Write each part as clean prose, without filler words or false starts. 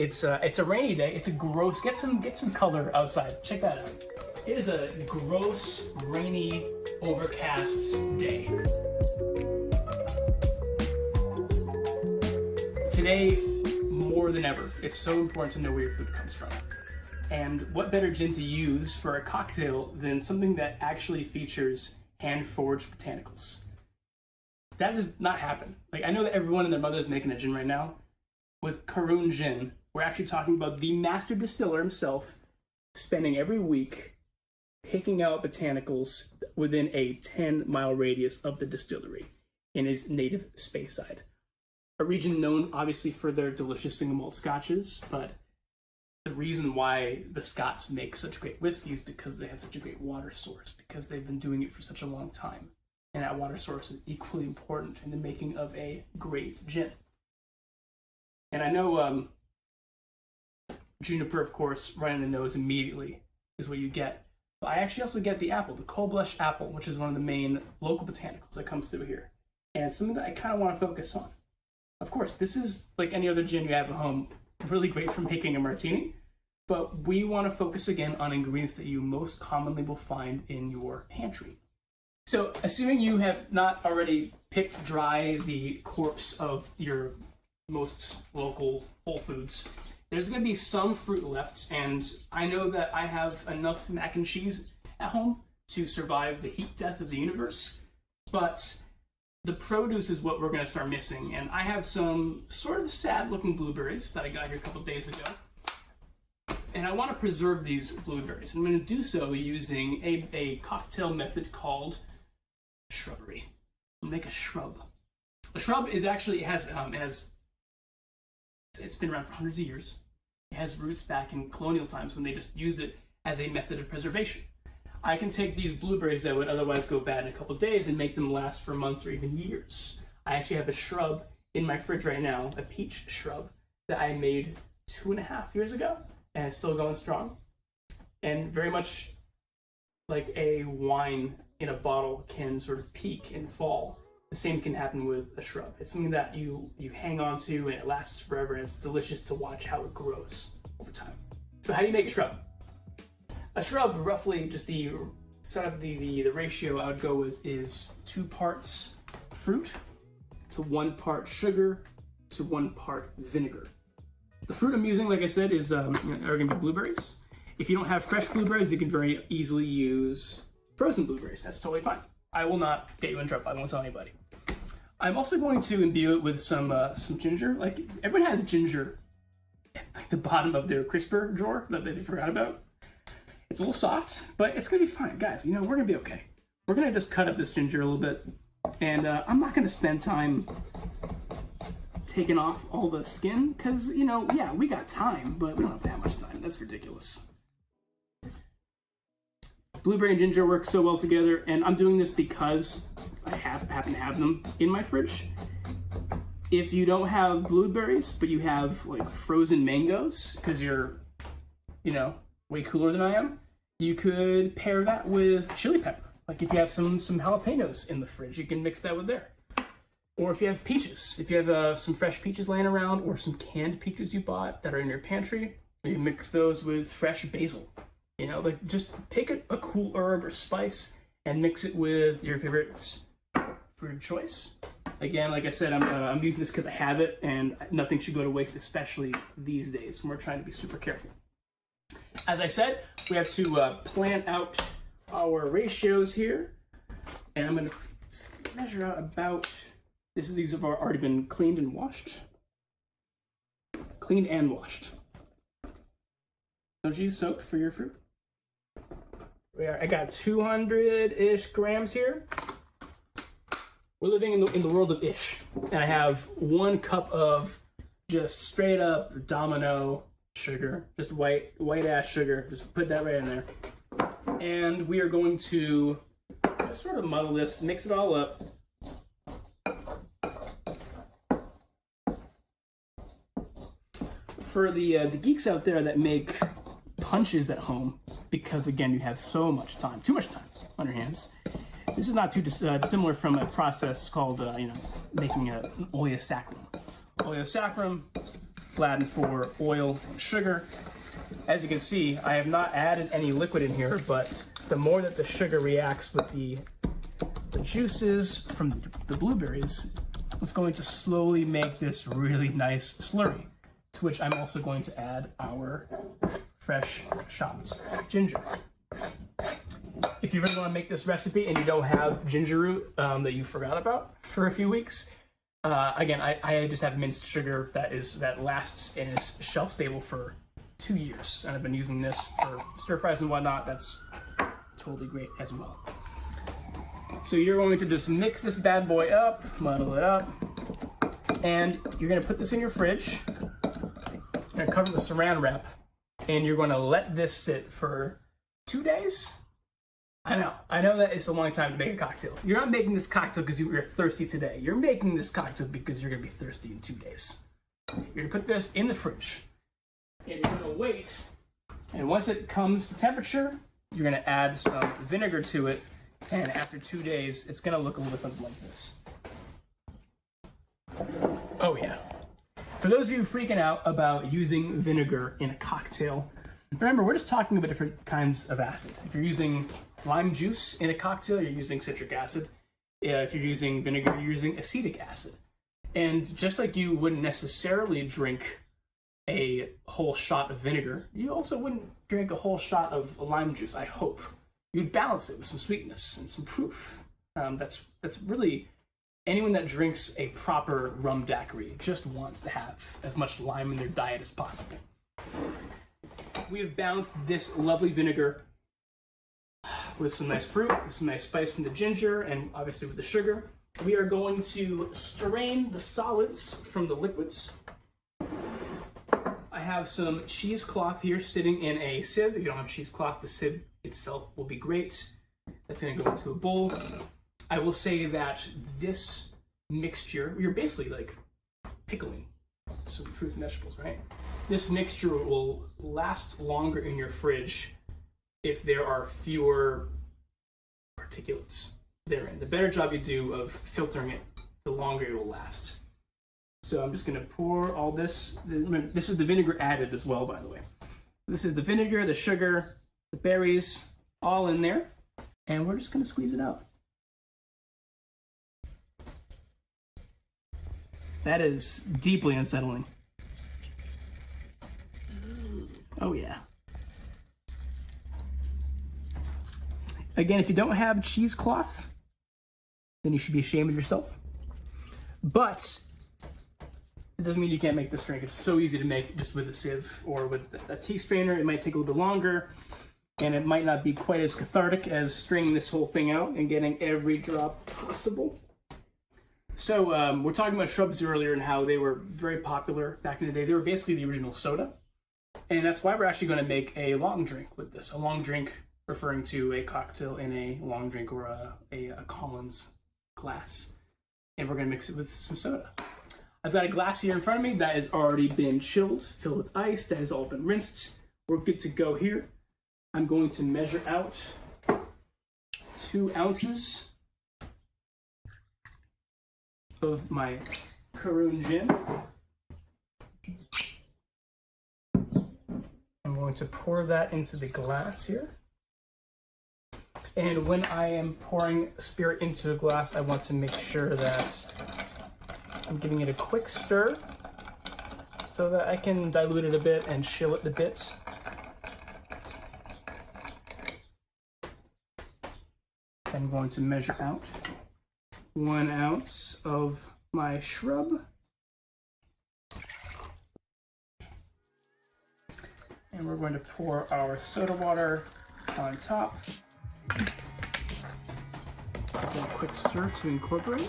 It's a rainy day. It's a gross. Get some color outside. Check that out. It is a gross, rainy, overcast day. Today, more than ever, it's so important to know where your food comes from. And what better gin to use for a cocktail than something that actually features hand-forged botanicals? That does not happen. Like, I know that everyone and their mother is making a gin right now. With Caorunn Gin, we're actually talking about the master distiller himself spending every week picking out botanicals within a 10-mile radius of the distillery in his native Speyside. A region known, obviously, for their delicious single malt scotches, but the reason why the Scots make such great whiskey is because they have such a great water source, because they've been doing it for such a long time. And that water source is equally important in the making of a great gin. And I know juniper, of course, right in the nose immediately is what you get. But I actually also get the apple, the cold blush apple, which is one of the main local botanicals that comes through here. And it's something that I kind of want to focus on. Of course, this is like any other gin you have at home, really great for making a martini, but we want to focus again on ingredients that you most commonly will find in your pantry. So, assuming you have not already picked dry the corpse of your most local Whole Foods, there's going to be some fruit left, and I know that I have enough mac and cheese at home to survive the heat death of the universe, but the produce is what we're going to start missing, and I have some sort of sad-looking blueberries that I got here a couple days ago, and I want to preserve these blueberries. I'm going to do so using a cocktail method called shrubbery. I'll make a shrub. A shrub is actually it's been around for hundreds of years. It has roots back in colonial times when they just used it as a method of preservation. I can take these blueberries that would otherwise go bad in a couple of days and make them last for months or even years. I actually have a shrub in my fridge right now, a peach shrub, that I made 2.5 years ago, and it's still going strong. And very much like a wine in a bottle can sort of peak and fall, the same can happen with a shrub. It's something that you hang on to and it lasts forever, and it's delicious to watch how it grows over time. So how do you make a shrub? A shrub, roughly, just the ratio I would go with is 2 parts fruit to 1 part sugar to 1 part vinegar. The fruit I'm using, like I said, is are going to be blueberries. If you don't have fresh blueberries, you can very easily use frozen blueberries. That's totally fine. I will not get you in trouble. I won't tell anybody. I'm also going to imbue it with some ginger. Like, everyone has ginger at like the bottom of their crisper drawer that they forgot about. It's a little soft, but it's gonna be fine, guys. You know, we're gonna be okay. We're gonna just cut up this ginger a little bit, and I'm not gonna spend time taking off all the skin, because, you know, yeah, we got time, but we don't have that much time. That's ridiculous. Blueberry and ginger work so well together, and I'm doing this because I happen to have them in my fridge. If you don't have blueberries, but you have like frozen mangoes, because you're, you know, way cooler than I am, you could pair that with chili pepper. Like, if you have some jalapenos in the fridge, you can mix that with there. Or if you have peaches, if you have some fresh peaches laying around, or some canned peaches you bought that are in your pantry, you can mix those with fresh basil. You know, like, just pick a cool herb or spice and mix it with your favorite fruit of choice. Again, like I said, I'm using this because I have it, and nothing should go to waste, especially these days when we're trying to be super careful. As I said, we have to plan out our ratios here, and I'm going to measure out about, these have already been cleaned and washed. Cleaned and washed. Don't you use soap for your fruit? I got 200-ish grams here. We're living in the world of ish, and I have 1 cup of just straight up Domino sugar, just white ass sugar. Just put that right in there, and we are going to just sort of muddle this, mix it all up. For the geeks out there that make punches at home, because again, you have so much time, too much time on your hands. This is not too dissimilar from a process called, making an oleosaccharum. Oleosaccharum flatten for oil and sugar. As you can see, I have not added any liquid in here, but the more that the sugar reacts with the juices from the blueberries, it's going to slowly make this really nice slurry, to which I'm also going to add our fresh chopped ginger. If you really want to make this recipe and you don't have ginger root that you forgot about for a few weeks, again, I just have minced sugar that lasts and is shelf stable for 2 years, and I've been using this for stir fries and whatnot. That's totally great as well. So you're going to just mix this bad boy up, muddle it up, and you're going to put this in your fridge. You're going to cover it with saran wrap, and you're going to let this sit for 2 days. I know that it's a long time to make a cocktail. You're not making this cocktail because you're thirsty today. You're making this cocktail because you're going to be thirsty in 2 days. You're going to put this in the fridge, and you're going to wait, and once it comes to temperature, you're going to add some vinegar to it, and after 2 days, it's going to look a little something like this. Oh yeah. For those of you freaking out about using vinegar in a cocktail, remember, we're just talking about different kinds of acid. If you're using lime juice in a cocktail, you're using citric acid. If you're using vinegar, you're using acetic acid. And just like you wouldn't necessarily drink a whole shot of vinegar, you also wouldn't drink a whole shot of lime juice, I hope. You'd balance it with some sweetness and some proof. That's really, anyone that drinks a proper rum daiquiri just wants to have as much lime in their diet as possible. We have balanced this lovely vinegar with some nice fruit, with some nice spice from the ginger, and obviously with the sugar. We are going to strain the solids from the liquids. I have some cheesecloth here sitting in a sieve. If you don't have cheesecloth, the sieve itself will be great. That's going to go into a bowl. I will say that this mixture, you're basically like pickling some fruits and vegetables, right? This mixture will last longer in your fridge if there are fewer particulates therein. The better job you do of filtering it, the longer it will last. So I'm just going to pour all this. Remember, this is the vinegar added as well, by the way. This is the vinegar, the sugar, the berries, all in there. And we're just going to squeeze it out. That is deeply unsettling. Oh yeah. Again, if you don't have cheesecloth, then you should be ashamed of yourself. But it doesn't mean you can't make this drink. It's so easy to make just with a sieve or with a tea strainer. It might take a little bit longer, and it might not be quite as cathartic as straining this whole thing out and getting every drop possible. So we're talking about Shrubs earlier and how they were very popular back in the day. They were basically the original soda. And that's why we're actually going to make a long drink with this. A long drink referring to a cocktail in a long drink or a Collins glass. And we're going to mix it with some soda. I've got a glass here in front of me that has already been chilled, filled with ice, that has all been rinsed. We're good to go here. I'm going to measure out 2 ounces of my Caorunn Gin. I'm going to pour that into the glass here. And when I am pouring spirit into a glass, I want to make sure that I'm giving it a quick stir so that I can dilute it a bit and chill it a bit. I'm going to measure out 1 ounce of my shrub. And we're going to pour our soda water on top. Give a quick stir to incorporate.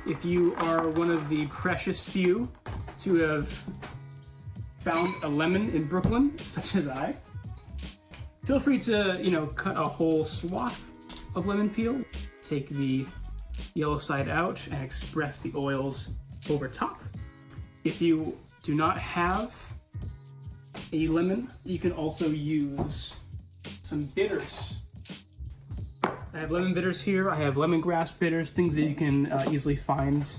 If you are one of the precious few to have found a lemon in Brooklyn, such as I, feel free to, cut a whole swath of lemon peel, take the yellow side out, and express the oils over top. If you do not have a lemon, you can also use some bitters I have lemon bitters here. I have lemongrass bitters, things that you can easily find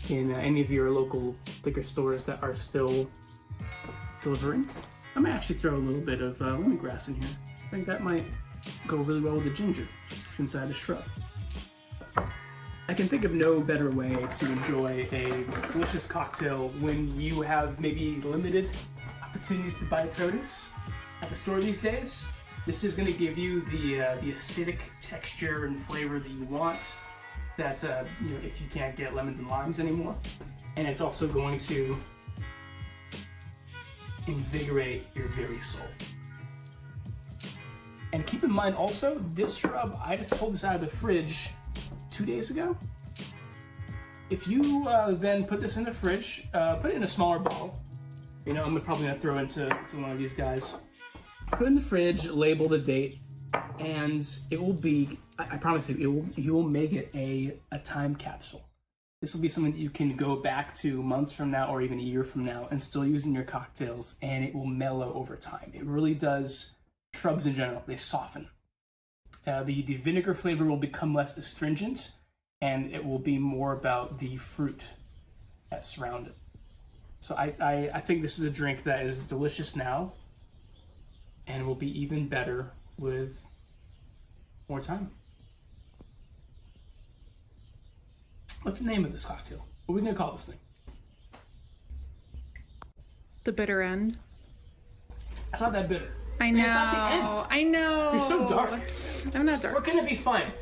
in any of your local liquor stores that are still delivering. I'm gonna actually throw a little bit of lemongrass in here. I think that might go really well with the ginger inside the shrub. I can think of no better way to enjoy a delicious cocktail when you have maybe limited opportunities to buy produce at the store these days. This is going to give you the acidic texture and flavor that you want. That if you can't get lemons and limes anymore, and it's also going to invigorate your very soul. And keep in mind also, this shrub, I just pulled this out of the fridge 2 days ago. If you then put this in the fridge, put it in a smaller bottle. I'm probably gonna throw it into one of these guys. Put it in the fridge, label the date, and it will be, I promise you, you will make it a time capsule. This will be something that you can go back to months from now or even a year from now and still use in your cocktails, and it will mellow over time. It really does. Shrubs in general, they soften. The vinegar flavor will become less astringent, and it will be more about the fruit that surround it. So I think this is a drink that is delicious now and will be even better with more time. What's the name of this cocktail? What are we going to call this thing? The bitter end. It's not that bitter. I know. It's not the end. I know. You're so dark. I'm not dark. We're going to be fine.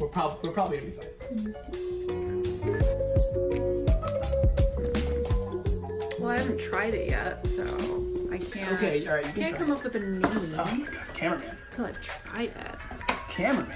We're probably going to be fine. Well, I haven't tried it yet, so I can't. Okay, all right. I can't come up with a name Oh my god, cameraman. until I've tried it. Cameraman.